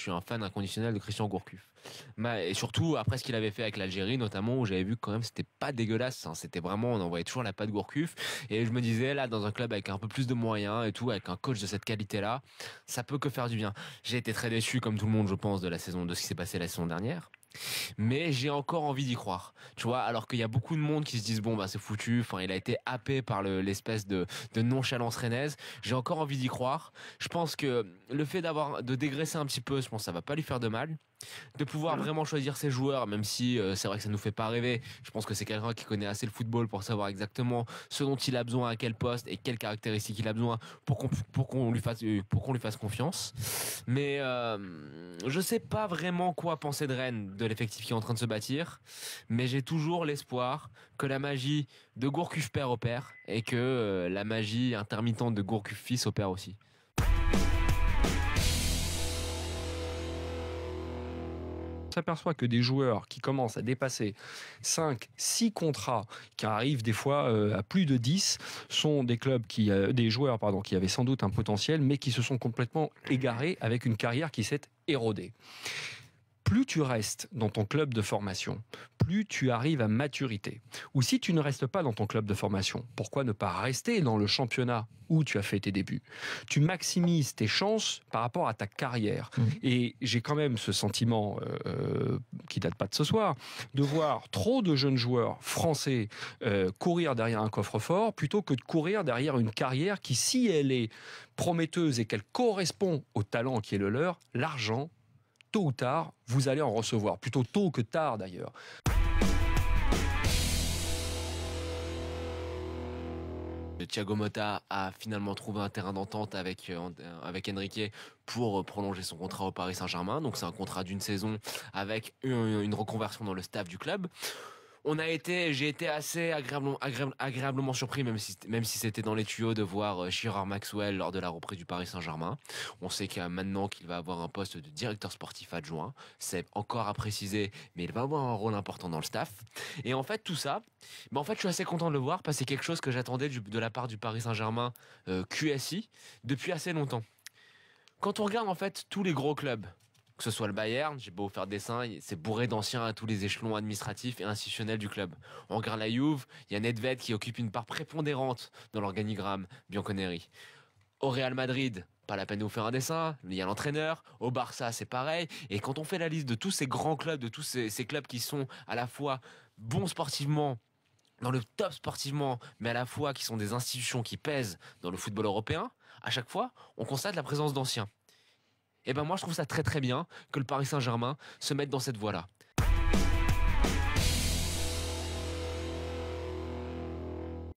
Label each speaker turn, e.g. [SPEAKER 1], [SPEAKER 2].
[SPEAKER 1] suis un fan inconditionnel de Christian Gourcuff. Et surtout après ce qu'il avait fait avec l'Algérie, notamment, où j'avais vu que quand même c'était pas dégueulasse, hein. C'était vraiment, on en voyait toujours la patte Gourcuff. Et je me disais, là, dans un club avec un peu plus de moyens et tout, avec un coach de cette qualité-là, ça peut que faire du bien. J'ai été très déçu, comme tout le monde, je pense, de ce qui s'est passé la saison dernière. Mais j'ai encore envie d'y croire, tu vois, alors qu'il y a beaucoup de monde qui se disent bon bah c'est foutu, enfin il a été happé par l'espèce de nonchalance rennaise. J'ai encore envie d'y croire. Je pense que le fait de dégraisser un petit peu, je pense que ça va pas lui faire de mal, de pouvoir vraiment choisir ses joueurs, même si c'est vrai que ça nous fait pas rêver. Je pense que c'est quelqu'un qui connaît assez le football pour savoir exactement ce dont il a besoin à quel poste et quelles caractéristiques il a besoin pour qu'on lui fasse confiance. Mais je sais pas vraiment quoi penser de Rennes, de l'effectif qui est en train de se bâtir, mais j'ai toujours l'espoir que la magie de Gourcuff père opère et que la magie intermittente de Gourcuff fils opère aussi.
[SPEAKER 2] On s'aperçoit que des joueurs qui commencent à dépasser 5, 6 contrats, qui arrivent des fois à plus de 10, sont des joueurs qui avaient sans doute un potentiel, mais qui se sont complètement égarés avec une carrière qui s'est érodée. Plus tu restes dans ton club de formation, plus tu arrives à maturité. Ou si tu ne restes pas dans ton club de formation, pourquoi ne pas rester dans le championnat où tu as fait tes débuts? Tu maximises tes chances par rapport à ta carrière. Et j'ai quand même ce sentiment qui date pas de ce soir, de voir trop de jeunes joueurs français courir derrière un coffre-fort plutôt que de courir derrière une carrière qui, si elle est prometteuse et qu'elle correspond au talent qui est le leur, l'argent, tôt ou tard, vous allez en recevoir. Plutôt tôt que tard, d'ailleurs.
[SPEAKER 1] Thiago Motta a finalement trouvé un terrain d'entente avec Enrique pour prolonger son contrat au Paris Saint-Germain. Donc c'est un contrat d'une saison avec une reconversion dans le staff du club. J'ai été assez agréablement surpris, même si c'était dans les tuyaux, de voir Girard Maxwell lors de la reprise du Paris Saint-Germain. On sait qu'il maintenant qu'il va avoir un poste de directeur sportif adjoint. C'est encore à préciser, mais il va avoir un rôle important dans le staff. Et en fait, tout ça, je suis assez content de le voir parce que c'est quelque chose que j'attendais de la part du Paris Saint-Germain, QSI, depuis assez longtemps. Quand on regarde, en fait, tous les gros clubs, que ce soit le Bayern, j'ai beau faire dessin, c'est bourré d'anciens à tous les échelons administratifs et institutionnels du club. On regarde la Juve, il y a Nedved qui occupe une part prépondérante dans l'organigramme Bianconeri. Au Real Madrid, pas la peine de vous faire un dessin, il y a l'entraîneur. Au Barça, c'est pareil. Et quand on fait la liste de tous ces grands clubs, de tous ces clubs qui sont à la fois bons sportivement, dans le top sportivement, mais à la fois qui sont des institutions qui pèsent dans le football européen, à chaque fois, on constate la présence d'anciens. Et ben moi je trouve ça très très bien que le Paris Saint-Germain se mette dans cette voie-là.